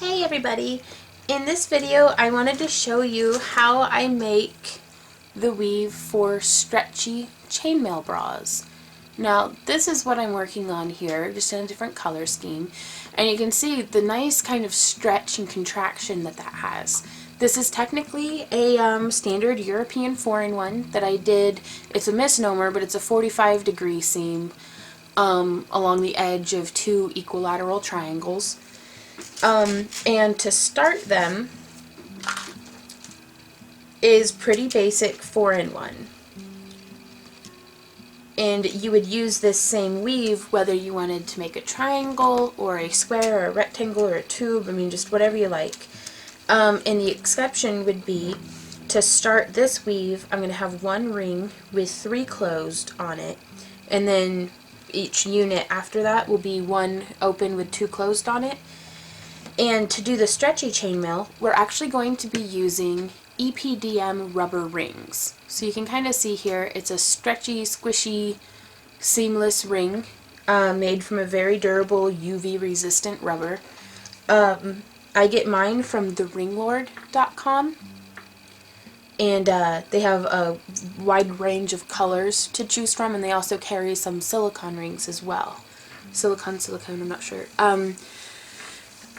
Hey everybody! In this video I wanted to show you how I make the weave for Stretchy chainmail bras. Now this is what I'm working on here, just in a different color scheme, and you can see the nice kind of stretch and contraction that has. This is technically a standard European 4-in-1 that I did. It's a misnomer, but it's a 45-degree seam along the edge of two equilateral triangles. And to start them is pretty basic 4-in-1. And you would use this same weave whether you wanted to make a triangle or a square or a rectangle or a tube, I mean just whatever you like. And the exception would be to start this weave, I'm going to have one ring with 3 closed on it, and then each unit after that will be one open with 2 closed on it. And to do the stretchy chainmail, we're actually going to be using EPDM rubber rings. So you can kind of see here, it's a stretchy, squishy, seamless ring made from a very durable UV resistant rubber. I get mine from theringlord.com, and they have a wide range of colors to choose from, and they also carry some silicone rings as well. Silicone, I'm not sure.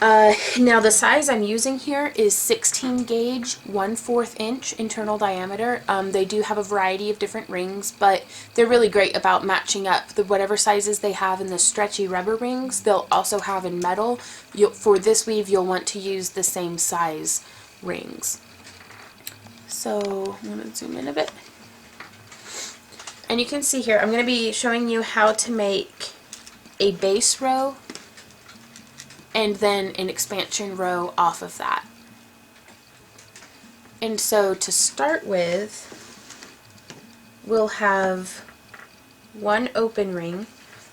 Now the size I'm using here is 16 gauge, 1/4 inch internal diameter. They do have a variety of different rings, but they're really great about matching up whatever sizes they have in the stretchy rubber rings. They'll also have in metal. For this weave you'll want to use the same size rings. So I'm going to zoom in a bit. And you can see here I'm going to be showing you how to make a base row and then an expansion row off of that. And so to start with, we'll have one open ring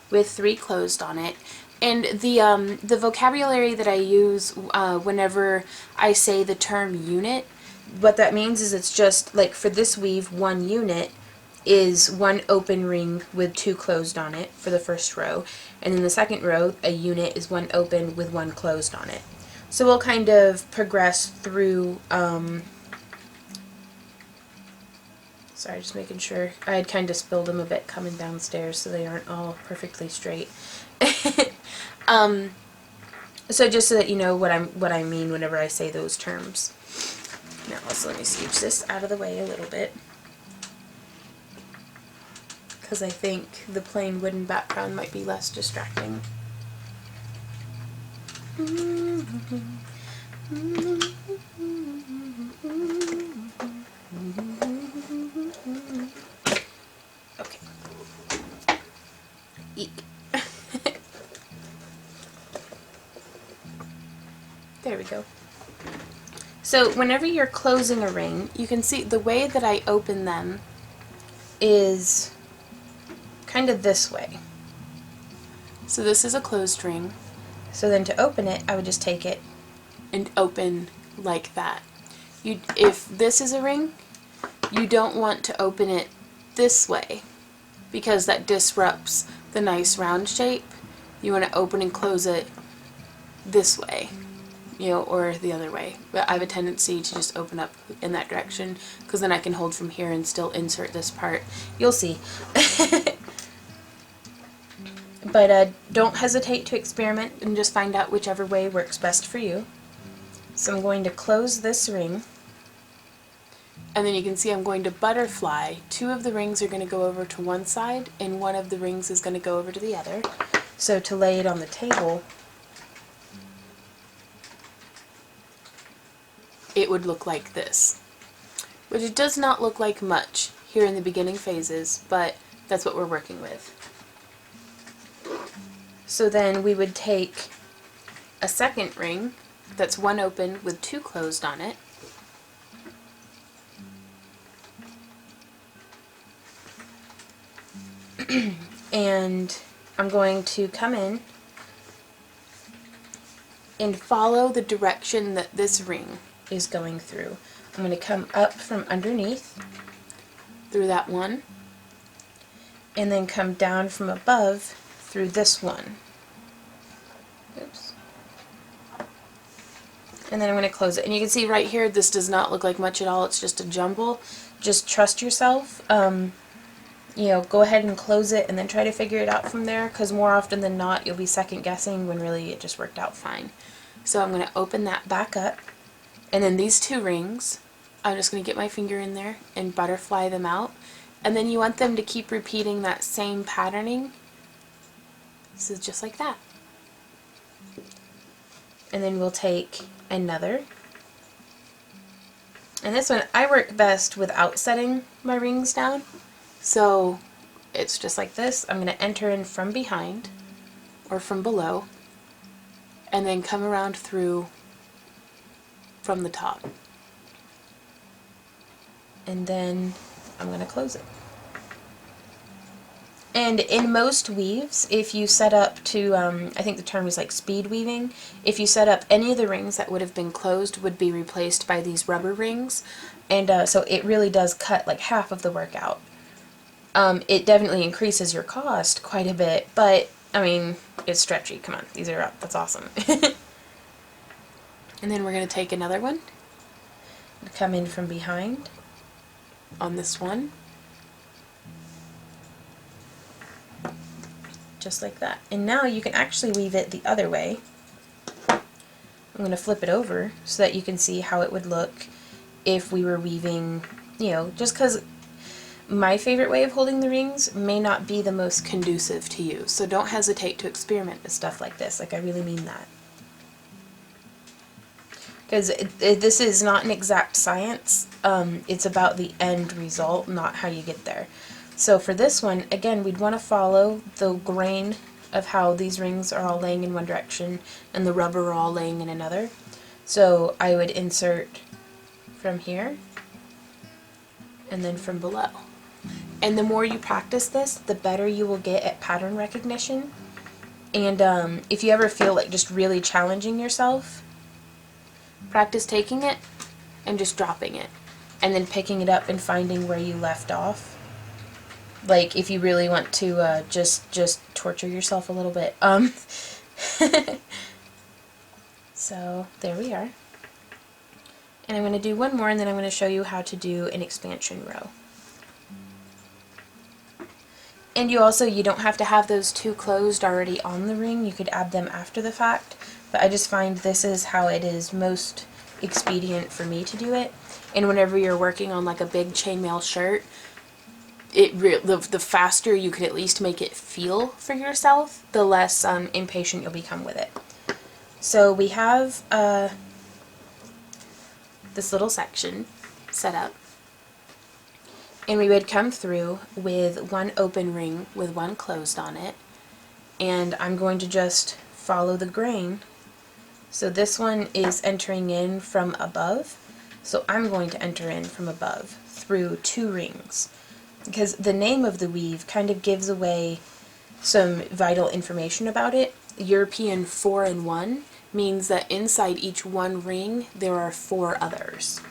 with 3 closed on it. And the vocabulary that I use whenever I say the term unit, what that means is it's just like for this weave, one unit is one open ring with 2 closed on it for the first row, and in the second row a unit is one open with 1 closed on it. So we'll kind of progress through, sorry, just making sure, I had kind of spilled them a bit coming downstairs so they aren't all perfectly straight. So just so that you know what I mean whenever I say those terms. Now also let me scooch this out of the way a little bit, because I think the plain wooden background might be less distracting. Okay. Eek. There we go. So whenever you're closing a ring, you can see the way that I open them is kind of this way. So this is a closed ring. So then to open it, I would just take it and open like that. If this is a ring, you don't want to open it this way because that disrupts the nice round shape. You want to open and close it this way, or the other way. But I have a tendency to just open up in that direction because then I can hold from here and still insert this part. You'll see. But don't hesitate to experiment and just find out whichever way works best for you. So I'm going to close this ring, and then you can see I'm going to butterfly. 2 of the rings are going to go over to one side and 1 of the rings is going to go over to the other. So to lay it on the table, it would look like this, which it does not look like much here in the beginning phases, but that's what we're working with. So then we would take a second ring that's 1 open with 2 closed on it, and I'm going to come in and follow the direction that this ring is going through. I'm going to come up from underneath through that one, and then come down from above through this one. Oops. And then I'm going to close it. And you can see right here, this does not look like much at all. It's just a jumble. Just trust yourself. You know, go ahead and close it and then try to figure it out from there, because more often than not, you'll be second guessing when really it just worked out fine. So I'm going to open that back up. And then these two rings, I'm just going to get my finger in there and butterfly them out. And then you want them to keep repeating that same patterning. This is just like that. And then we'll take another. And this one, I work best without setting my rings down. So it's just like this. I'm going to enter in from behind or from below and then come around through from the top. And then I'm going to close it. And in most weaves, if you set up to, I think the term is like speed weaving, if you set up any of the rings that would have been closed would be replaced by these rubber rings. And so it really does cut like half of the work out. It definitely increases your cost quite a bit, but I mean, it's stretchy. Come on, these are up. That's awesome. And then we're going to take another one, come in from behind on this one, just like that. And now you can actually weave it the other way. I'm going to flip it over so that you can see how it would look if we were weaving, you know, just because my favorite way of holding the rings may not be the most conducive to you. So don't hesitate to experiment with stuff like this. Like, I really mean that. Because this is not an exact science. It's about the end result, not how you get there. So for this one, again, we'd want to follow the grain of how these rings are all laying in one direction and the rubber are all laying in another. So I would insert from here and then from below. And the more you practice this, the better you will get at pattern recognition. And if you ever feel like just really challenging yourself, practice taking it and just dropping it and then picking it up and finding where you left off. Like if you really want to just torture yourself a little bit. So there we are. And I'm going to do one more and then I'm going to show you how to do an expansion row. And you don't have to have those two closed already on the ring. You could add them after the fact. But I just find this is how it is most expedient for me to do it. And whenever you're working on like a big chainmail shirt, the faster you could at least make it feel for yourself, the less impatient you'll become with it. So we have this little section set up. And we would come through with one open ring with one closed on it. And I'm going to just follow the grain. So this one is entering in from above. So I'm going to enter in from above through two rings. Because the name of the weave kind of gives away some vital information about it. European 4-in-1 means that inside each one ring there are 4 others.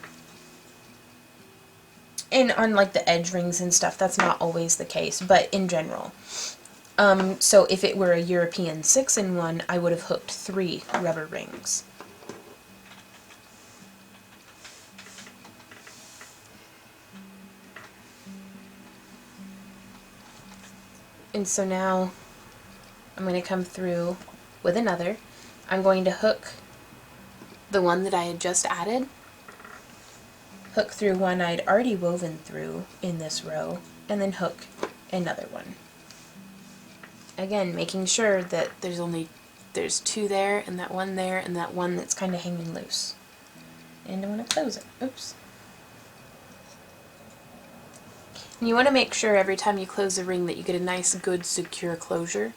And on like the edge rings and stuff, that's not always the case, but in general. So if it were a European 6-in-1, I would have hooked 3 rubber rings. And so now I'm going to come through with another. I'm going to hook the one that I had just added, hook through one I'd already woven through in this row, and then hook another one. Again, making sure that there's 2 there, and that one there, and that one that's kind of hanging loose. And I want to close it. Oops. And you want to make sure every time you close the ring that you get a nice, good, secure closure.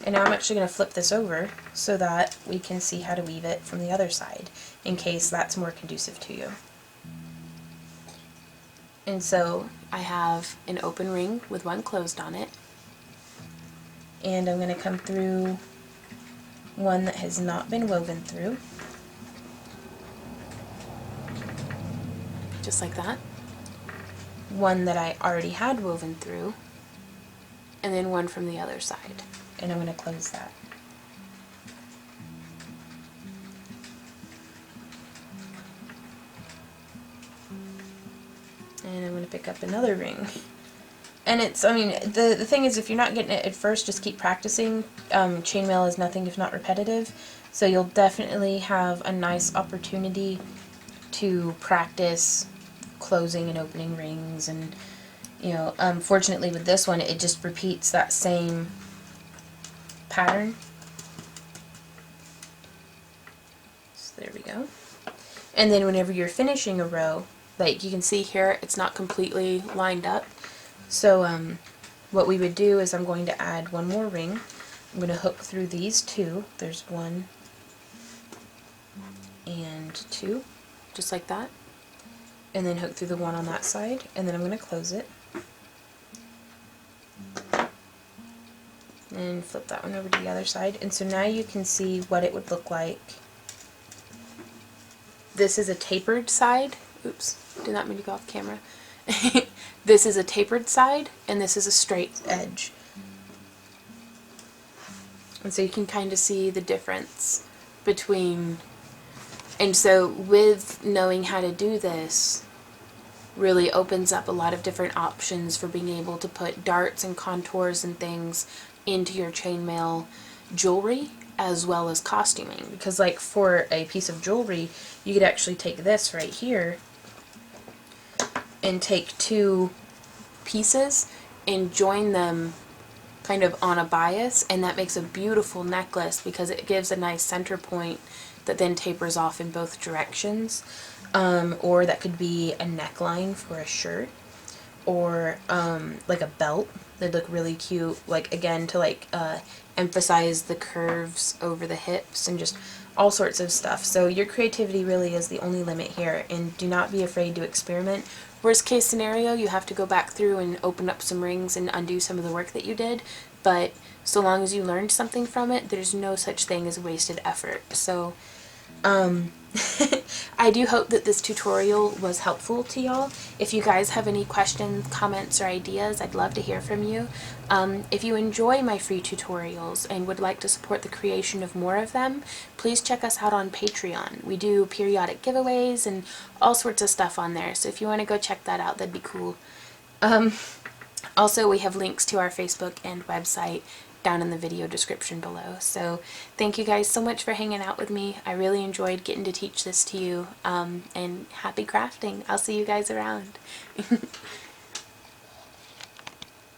And now I'm actually going to flip this over so that we can see how to weave it from the other side, in case that's more conducive to you. And so I have an open ring with one closed on it, and I'm going to come through one that has not been woven through, just like that, one that I already had woven through, and then one from the other side. And I'm going to close that. And I'm going to pick up another ring. And it's, I mean, the thing is, if you're not getting it at first, just keep practicing. Chainmail is nothing if not repetitive, so you'll definitely have a nice opportunity to practice closing and opening rings. And, you know, fortunately with this one, it just repeats that same pattern. So there we go. And then whenever you're finishing a row, like you can see here, it's not completely lined up. So what we would do is I'm going to add one more ring. I'm going to hook through these two. There's 1 and 2, just like that. And then hook through the one on that side, and then I'm going to close it. And flip that one over to the other side. And so now you can see what it would look like. This is a tapered side. Oops, did not mean to go off camera. This is a tapered side, and this is a straight edge. And so you can kind of see the difference between, and so with knowing how to do this really opens up a lot of different options for being able to put darts and contours and things into your chainmail jewelry as well as costuming. Because like for a piece of jewelry, you could actually take this right here and take 2 pieces and join them kind of on a bias, and that makes a beautiful necklace because it gives a nice center point that then tapers off in both directions. Or that could be a neckline for a shirt, or like a belt. They'd look really cute, like again to like emphasize the curves over the hips and just all sorts of stuff. So your creativity really is the only limit here, and do not be afraid to experiment. Worst case scenario, you have to go back through and open up some rings and undo some of the work that you did, but so long as you learned something from it, there's no such thing as wasted effort. So I do hope that this tutorial was helpful to y'all. If you guys have any questions, comments, or ideas, I'd love to hear from you. If you enjoy my free tutorials and would like to support the creation of more of them, please check us out on Patreon. We do periodic giveaways and all sorts of stuff on there, so if you want to go check that out, that'd be cool. Also, we have links to our Facebook and website down in the video description below. So thank you guys so much for hanging out with me. I really enjoyed getting to teach this to you, and happy crafting. I'll see you guys around.